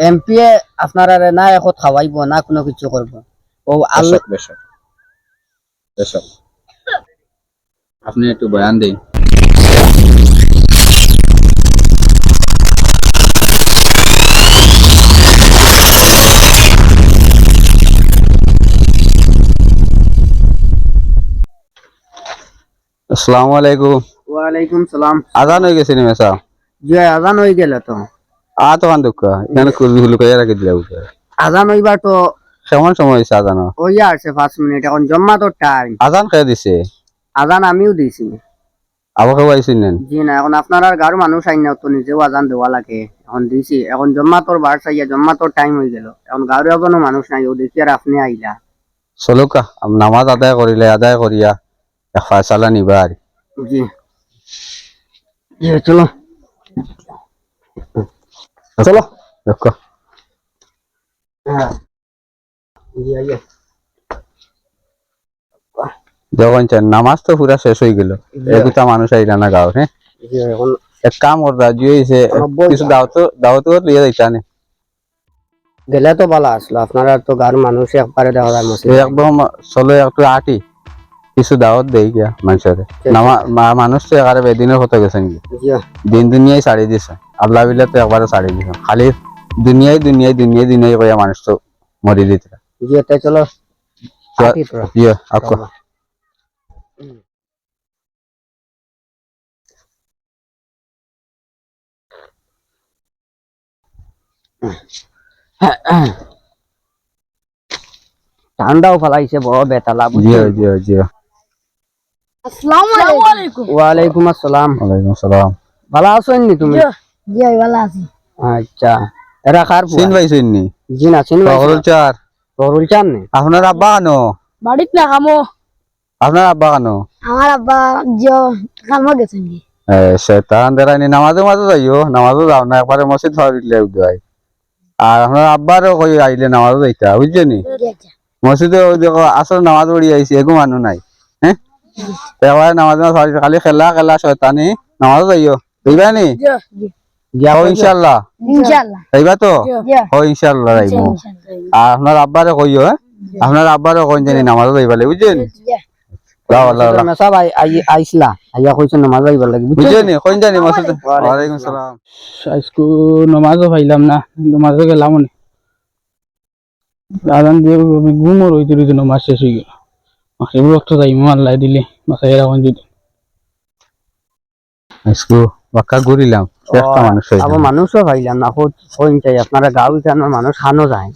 MP আপনারা না এখন খাওয়াইব না কোনো কিছু করব ও আল্লাহ বেশক বেশক আপনি একটু বয়ান দিন। আসসালামু আলাইকুম। ওয়ালাইকুম সালাম। আজান হয়ে গেছে নি মেসা? জি আজান হয়ে গেল তো। তো কান দুঃখা এখানে কুলবি লুকাইয়া রাখি দিলা উপরে। আজান হইবার তো কেমন সময় হয়েছে আজান? হইয়া আছে 5 মিনিট, এখন জম্মা তো টাইম। আজান খেয়ে দিছে? আজান আমিও দিছি। আবহাওয়া পাইছেন নেন? জি না, এখন আপনার আর গাঁর মানুষ আইন না, তো নিজেও আজান দেওয়া লাগে। এখন দিছি, এখন জম্মা তোর বার চাইয়া জম্মা তোর টাইম হয়ে গেল, এখন গাঁর এখনো মানুষ নাই, ও দেখি আর আপনি আইলা। চলো কা নামাজ আদায় করিলে আদায় করিয়া এক ফায়সালা নিবা আর। জি জি চলো চলো দেখো। হ্যাঁ জি আইয়া। যখন নামাজ তো পুরা শেষ হয়ে গেল, এগুতা মানুষ আইলা না গাঁও। হ্যাঁ জি এখন এক কাম করতা হয়েছে কিছু দাওয়াত লিয়ে যাইতা নে। গেলে তো ভালো আসলো, আপনারা তো গাঁর মানুষ একবারে দেওয়া যায় মসজিদ। একদম চলো একটু আটি কিছু দাওয়াত দেই গিয়া মানুষের। মানুষ তো একারে বেদিনের হতে গেছেন কি জি দিন দুনিয়ায় ছাড়ি দিছে, আল্লাহ বিলে তো একবারে ছাড়ি দিছে, খালি দুনিয়ায় দুনিয়ায় দুনিয়ায় দুনিয়ায় কইয়া মানুষ তো মরি দিতে। জি তাই চলো আটি তোরা। ইয়ে আকো ঠান্ডাও ফেলাইছে বড় বেতালা। জিও জিও জিও। আসসালামু আলাইকুম। ওয়ালাইকুম আসসালাম। ওয়ালাইকুম আসসালাম। ভালো আছো নি তুমি? জি আমি ভালো আছি। আচ্ছা এরা কার চিন পাইছেন নি? জি না চিন পাগল চার তরুল চান নি? আপনার আব্বা কানো? বাড়িতে না খামো। আপনার আব্বা কানো? আমার আব্বা জিও কামো গেছেন কি? শয়তান দেরানি নামাজে মাঝে যাইও, নামাজও যাও না, একবারে মসজিদ ফাওয়া দিলে উদয়। আর আপনার আব্বারও কই আইলে নামাজও যাইতা বুঝছো নি? মসজিদে ওই দেখো আসল নামাজ পড়ি আইছি, এগো মানুষ নাই। হ্যাঁ একবারে নামাজ খালি খেলা খেলা শয়তানি, নামাজও যাইও বুঝবা নি? ও ইনশাআল্লাহ ইনশাআল্লাহ যাইবা তো? জি ও ইনশাআল্লাহ যাইবো। আর আপনার আব্বারে কইও, আপনার আব্বারে কইন জানি নামাজও যাইবা লাগে বুঝছেন? সব আইসলা আইয়া কইছে নামাজ আইবার লাগে বুঝছেন কইন জানি মসজিদ। ওয়ালাইকুম সালাম। আজকে নমাজও পাইলাম না, নমাজও গেলাম না, আজান দিয়ে ঘুমও রইতে রইতে নমাজ শেষ হয়ে গেল। মাসের রক্ত যাই আল্লাহ দিলে মাসাই রাখুন যদি আজকে বাক্কা ঘুরিলাম একটা মানুষ আবার মানুষও পাইলাম না, কইন চাই আপনারা গাঁও এখানে মানুষ খানো যায়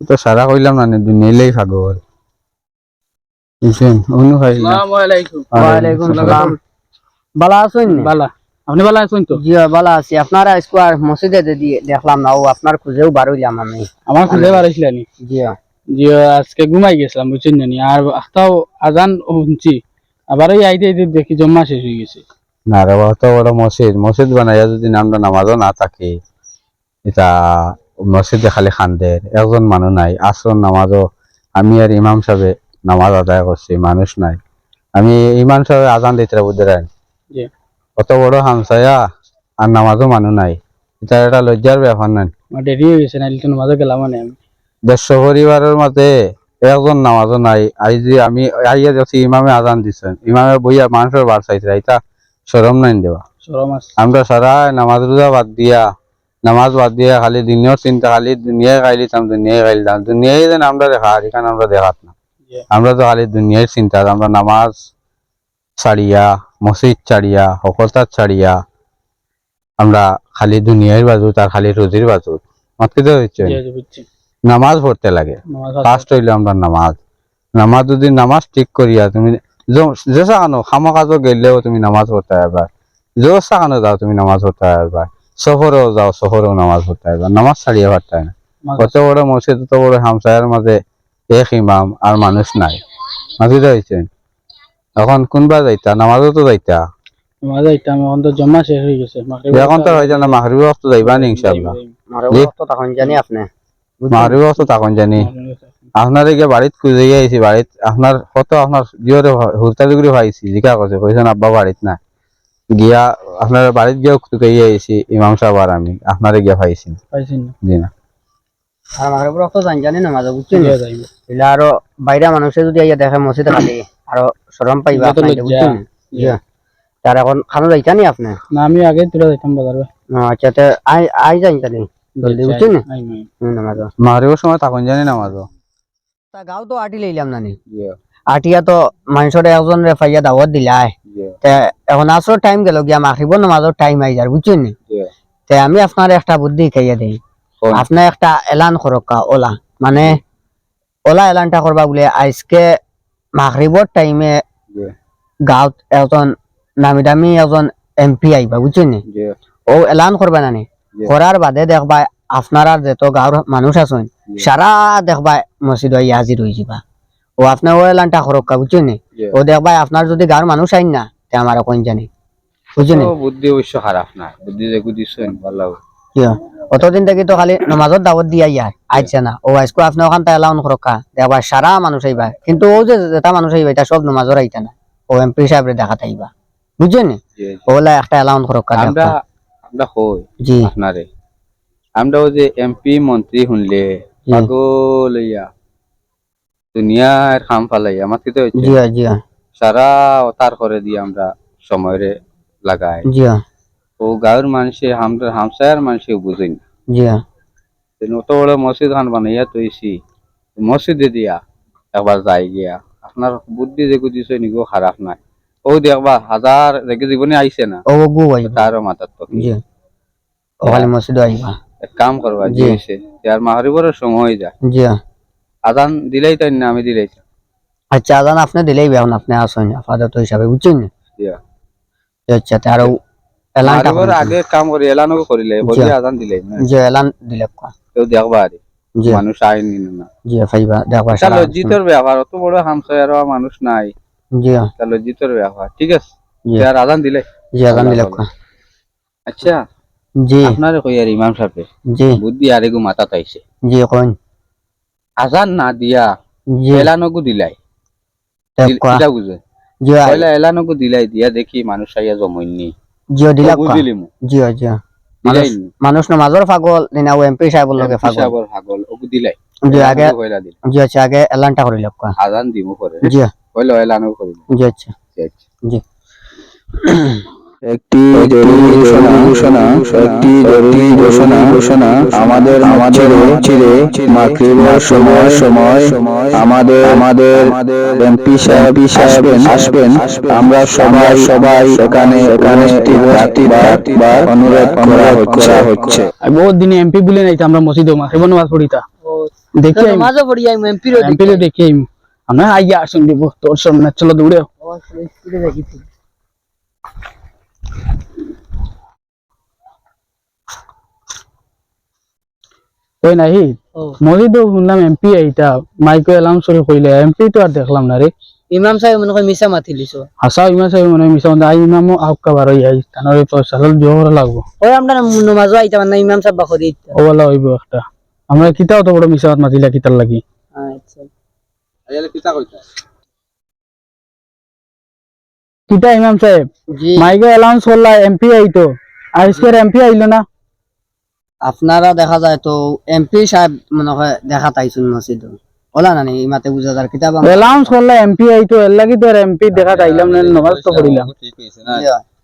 তো সারা কইলাম না দুনিয়াইলেই ভাগর বুঝছেন অনু খাইলাম। আসসালামু আলাইকুম। ওয়ালাইকুম সালাম। ভালো আছেন নি? বালা আপনি বালা আছেন তো? জি ভালো আছি। আপনারা স্কোয়ার মসজিদে দিয়ে দেখলাম না, ও আপনার খুঁজেও বার হইলাম আমি। আমার খুঁজে বাড়াইছিলানি জি যে আজকে ঘুমাই গেছিলাম বুঝছেন জানি, আর আস্তাও আজান শুনছি, আবার এই আইতে আইতে দেখি জম্মা শেষ হয়ে গেছে। না রে অত বড় মসজিদ, মসজিদ বানাইয়া যদি আমরা নামাজও না থাকি, এটা মসজিদে খালি খান্দের, একজন মানুষ নাই। আসর নামাজও আমি আর ইমাম সাহেবে নামাজ আদায় করছি, মানুষ নাই। আমি ইমাম সাহেব আজান দিতে বুঝলেন, জি অত বড় হামসায়া আর নামাজও মানুষ নাই, এটা একটা লজ্জার ব্যাপার নাই। আমার দেরি হয়ে গেছে, না তো নমাজে গেলাম মানে আমি। 150 পরিবারের মাঝে একজন নামাজও নাই। আই যে আমি আইয়া যাচ্ছি ইমামে আজান দিচ্ছেন, ইমামে বইয়া মানুষের বার চাইছে, এটা শরম নাই দেওয়া। শরম আছে। আমরা সারা নামাজ রোজা বাদ দিয়া, নামাজ বাদ দিয়া খালি দিনের চিন্তা, খালি দুনিয়ায় খাইলিতাম দুনিয়ায় খাইলিতাম, দুনিয়ায় যেন আমরা দেখা আর এখানে আমরা দেখাত না। আমরা তো খালি দুনিয়ার চিন্তা, আমরা নামাজ ছাড়িয়া মসজিদ ছাড়িয়া হকলতার ছাড়িয়া আমরা খালি দুনিয়ার বাজুত আর খালি রুজির বাজুত মাতকে হচ্ছে। নামাজ পড়তে লাগে ফার্স্ট হইলে আমরা নামাজ। নামাজ যদি নামাজ ঠিক করিয়া তুমি যে সাকানো খামা কাজও গেলেও তুমি নামাজ পড়তে পারবা, যে সাকানো যাও তুমি নামাজ পড়তে পারবা, সফরেও যাও সফরেও নামাজ পড়তে পারবা, নামাজ ছাড়িয়ে পারতে না। কত বড় মসজিদ, তত বড় হামসায়ের মাঝে এক ইমাম আর মানুষ নাই, মাঝে হয়েছে। এখন কোনবা যাইতা নামাজও তো যাইতা, নামাজ আইতাম, এখন তো জম্মা শেষ হয়ে গেছে। এখন তো হয়ে না মাগরিব ওয়াক্ত যাইবা নি ইনশাআল্লাহ। তখন জানি আপনি মাগরিব ওয়াক্ত তখন জানি আপনার গিয়ে বাড়িত খুঁজে আইছি, বাড়িত আপনার কত আপনার জিওরে হুলতালিগুড়ি ভাইছি জিকা করছে, কইছেন আব্বা বাড়িত না। গিয়া আপনার বাড়িতে গিয়ে খুঁজে আইছি ইমাম সাহেব আর আমি আপনারে গিয়া পাইছি না। পাইছেন না জি না আর আমার উপর তো জানি না মাঝে বুঝছেন দিয়া যাইব এলা আরো বাইরে মানুষে যদি আইয়া দেখে মসজিদ খালি আরো শরম পাইবা যত আপনারা, লজ্জা। বুঝছেন জি তার এখন খানো যাইতা নি আপনি না আমি আগে তুলে যাইতাম বাজারে আচ্ছা তে আই যাই তানি জলদি বুঝছেন নামাজ মাগরিবের সময় তখন জানি নামাজও তা গাও তো আটি লইলাম নানি জি আটিয়া তো মানুষের একজন রে ফাইয়া দাওয়াত দিলাই জি তে এখন আসর টাইম গেল গিয়া মাখিব নামাজের টাইম আই যার বুঝছেন নি জি তে আমি আপনার একটা বুদ্ধি খাইয়া দেই কোন? আপনি একটা এলান করকা ওলা মানে ওলা এলানটা করবা বলে আজকে মাগরিবর টাইমে জি গাঁৱত এজন নামি দামি এজন এমপি আইবা বুঝছেন নি জি ও এলান করবা নানি জি। করার বাদে দেখবা আপনার আর যেত গাঁৱৰ মানুষ আছেন সারা দেখবা মসজিদ আইয়া হাজির হয়ে যাবা ও আপনার ও এলানটা করকা বুঝছেন নি জি। ও দেখবা আপনার যদি গাঁৱৰ মানুষ আইন না তে আমার কোন জানি বুঝছেন নি তো বুদ্ধি অবশ্য খারাপ না বুদ্ধি যে দিছেন ভালো কিয় অতদিন থেকে তো খালি নামাজত দাওয়াত দিয়া ইয়ার আইছে না ও আজকে আপনি ওখানটা এলাউন করকা দেখবা সারা মানুষ আইবা কিন্তু ও যে যেটা মানুষ আইবা এটা সব নামাজর আইতা না ও এমপি সাহেব দেখা তাইবা বুঝছেন নি জি ওলা একটা এলাউন করকা আমরা আমরা কই জি আপনারে আমরা ওই যে এমপি মন্ত্রী শুনলে পাগল হইয়া দুনিয়ার খাম ফালাই আমার কি তো হচ্ছে জি জি সারা তার করে দিয়ে আমরা সময় লাগাই জি ও গাঁয়ের মানুষে আমরা হামসায়ার মানুষে বুঝেন না জি অত বড় মসজিদ খান বানাইয়া তৈছি মসজিদে দিয়া একবার যাই গিয়া আপনার বুদ্ধি যেগু দিছে নিগো খারাপ নাই ও দেখবা হাজার যেগে জীবনে আইছে না ও গু আইবা তারও মাথার তো জি ও খালি মসজিদ আইবা এক কাম করবা জি। যে হইছে আর মাহরিবর সময় হয়ে যায় জি আজান দিলেই তাই না আমি দিলেই তাই। আচ্ছা আজান আপনি দিলেই বেহন আপনি আসেন আপাতত হিসাবে বুঝছেন নি জি। আচ্ছা তে আরো এলানটা মাহরিবর আগে কাম করি এলানো করিলে বলি জি। আজান দিলেই না জি এলান দিলে কোয়া কেউ দেখবা আরে জি মানুষ আইন নিন না জি ফাইবা দেখবা এটা সারা লজ্জিতর ব্যাপার অত বড় হামসায়ার মানুষ নাই জি এটা লজ্জিতর ব্যাপার ঠিক আছে জি আর আজান দিলে জি আজান দিলে কোয়া আচ্ছা জি আপনারে কই আর ইমাম সাহেব জি বুদ্ধি আরেগু মাথা তাইছে জি কোন আজান না দিয়া জি এলানগু দিলাই কোয়া এটা বুঝে জি পয়লা এলানগু দিলাই দিয়া দেখি মানুষ আইয়া জমইনি জি দিলা কোয়া বুঝিলিমু জি জি দিলাই মানুষ নামাজর পাগল দিনা ও এমপি সাহেবের লগে পাগল হিসাবর হাগল ওগু দিলাই জি আগে কইলা দিল জি আচ্ছা আগে এলানটা করিল কোয়া আজান দিমু করে জি পয়লা এলানগু করিল জি আচ্ছা জি একটি জরুরি ঘোষণা আমাদের চিরে মাগরিবের সময় আমাদের এমপি সাহেব আসবেন আমরা সবাই এখানে উপস্থিত থাকবার অনুরোধ করা হচ্ছে বহুত দিনে এমপি বলে নাই আমরা মসজিদে মাখিব নামাজ পড়িতা দেখি নামাজও পড়ি আই এমপি রে এমপি দেখি আমরা আইয়া আসুন দিব তোর সামনে চলো দৌড়ে ওই নাই মসজিদে শুনলাম এমপি আইতা মাইকো এলাম সরে কইলে এমপি তো আর দেখলাম না রে ইমাম সাহেব মনে হয় মিছা মাতি লিছো হাসা ইমাম সাহেব মনে মিশা আই ইমামও আউকা বার হই আই তানরে পয়সা জোর লাগবো ওই আমরা নামাজও আইতা না ইমাম সাহেব বাখরি ও বলা হইব একটা আমরা কিতাও তো বড় মিশাত মাতিলা কিতার লাগি আচ্ছা আইলে কিতা কইতা কিতা ইমাম সাহেব জি মাইকে অ্যালাউন্স করলা এমপি আইতো আজকের এমপি আইলো না আপনারা দেখা যায় তো এমপি সাহেব মনে হয় দেখা তাইছুন মসজিদ ওলা না নি ইমাতে বুঝা যার কিতাব অ্যালাউন্স করলা এমপি আইতো এর লাগি তো এমপি দেখা তাইলাম না নামাজ তো পড়িলাম ঠিক হইছে না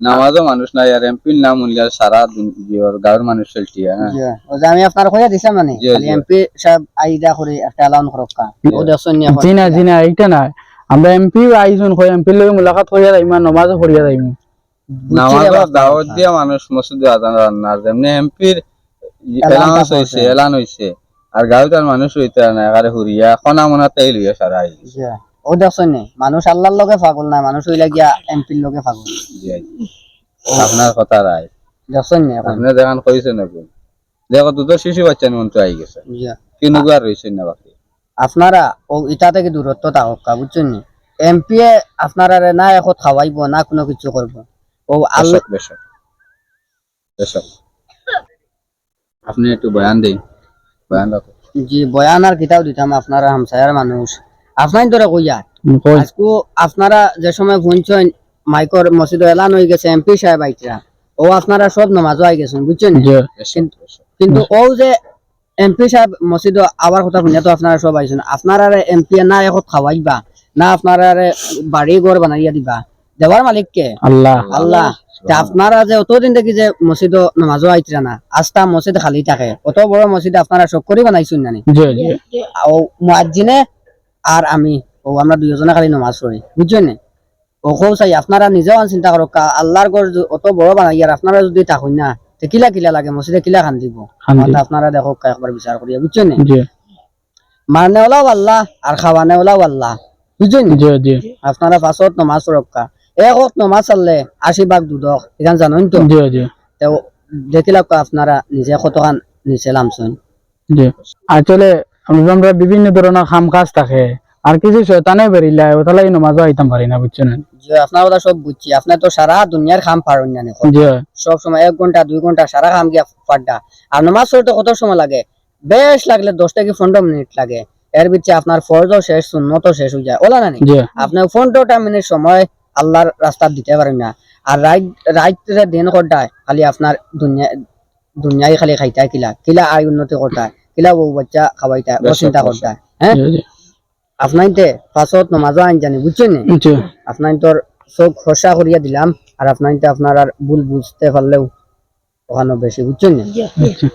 নামাজও মানুষ নাই আর এমপির নাম উনলে সারা জিওর গাঁয়ের মানুষ চলটিয়া হ্যাঁ ও যে আমি আপনার কইয়া দিছাম মানে জি, খালি জি। এমপি সাহেব আইদা করে একটা এলাউন করকা ও দেখছন নি এখন জি না এইটা না আমরা এমপি আইছুন কই এমপির লগে মুলাকাত করিয়া যাইমা নামাজও পড়িয়া যাইমু নামাজও দাওয়াত দিয়া মানুষ মসজিদে আজান রান্নার যেমনি এমপির এলাউন্স হইছে এলান হইছে আর গাঁওতার মানুষ হইতে না একারে হুরিয়া খনা মনা তেল হইয়া সারা আই জি। ও দেখছন নি মানুষ আল্লাহর লগে পাগল না মানুষ হইলা গিয়া এমপির লগে পাগল আপনার কথা রায় দেখছন নি এখন আপনি দেখান কইছে নাকি দেখো দুটো শিশু বাচ্চা নিমন্ত্রণ আই গেছে জি কিন্তু আর রইছে না বাকি আপনারা ও ইটা থেকে দূরত্ব থাকা বুঝছেন নি এমপি আপনারা না এখন খাওয়াইব না কোনো কিছু করব ও আল্লাহ বেশক বেশক আপনি একটু বয়ান দেন বয়ান রাখো জি বয়ান আর কিতাব দিতাম আপনারা হামসায়ার মানুষ আপনার ধরে কইয়া কই আজকে আপনারা যে সময় শুনছেন মাইকর মসজিদ এলান হয়ে গেছে এমপি সাহেব আইতরা ও আপনারা সব নামাজও আই গেছেন বুঝছেন জি কিন্তু ও যে এমপি সাহেব মসজিদ আবার কথা শুনে তো আপনারা সব আইছেন আপনারা এমপি না এখন খাওয়াইবা না আপনারা বাড়ি ঘর বানাইয়া দিবা দেওয়ার মালিক কে আল্লাহ আল্লাহ তা আপনারা যে অতদিন দেখি যে মসজিদ নামাজও আইতরা না আস্তা মসজিদ খালি থাকে অত বড় মসজিদ আপনারা সব করে বানাইছেন নানি জি জি ও মুয়াজ্জিনে আর আমি ও আমরা দুইজনে খালি নামাজ পড়ি বুঝছেন না ও কৌ চাই আপনারা নিজেও চিন্তা করো আল্লাহর ঘর অত বড় বানাই আর আপনারা যদি থাকুন না তে কিলা কিলা লাগে মসজিদে কিলা খান দিব খান্দি। আপনারা দেখো একবার বিচার করিয়া বুঝছেন না জি মারনেওয়ালাও আল্লাহ আর খাওয়ানেওয়ালাও আল্লাহ বুঝছেন জি জি আপনারা পাঁচত নমাজ রক্ষা এক নমাজ চাললে 80 ভাগ দুদক এখান জানেন তো জি জি তো দেখিলা আপনারা নিজে কতখান নিচে লামছেন জি আসলে আমরা বিভিন্ন ধরনের কাম কাজ থাকে আর কিছু শয়তানে বেরিলা ওতালে নামাজও আইতাম পারি না বুঝছেন যে আপনার কথা সব বুঝছি আপনি তো সারা দুনিয়ার খাম পারেন না জি সব সময় 1 ঘন্টা 2 ঘন্টা সারা খাম গিয়া ফাড্ডা আর নামাজ পড়তে কত সময় লাগে বেশ লাগলে 10 থেকে 15 মিনিট লাগে এর ভিতরে আপনার ফরজও শেষ সুন্নতও শেষ হয়ে যায় ওলা না নি জি আপনি 15টা মিনিট সময় আল্লাহর রাস্তা দিতে পারেন না আর রাইতে দিন করতায় খালি আপনার দুনিয়ায় খালি খাইতায় কিলা কিলা আয় উন্নতি করতায় কিলা বউ বাচ্চা খাওয়াইতায় ও চিন্তা করতায় হ্যাঁ জি আপনাইতে পাঁচত নামাজও আইন জানি বুঝছেন নি জি আপনার তোর চোখ খসা করিয়া দিলাম আর আপনার আর ভুল বুঝতে পারলেও ওখানে বেশি বুঝছেন না আচ্ছা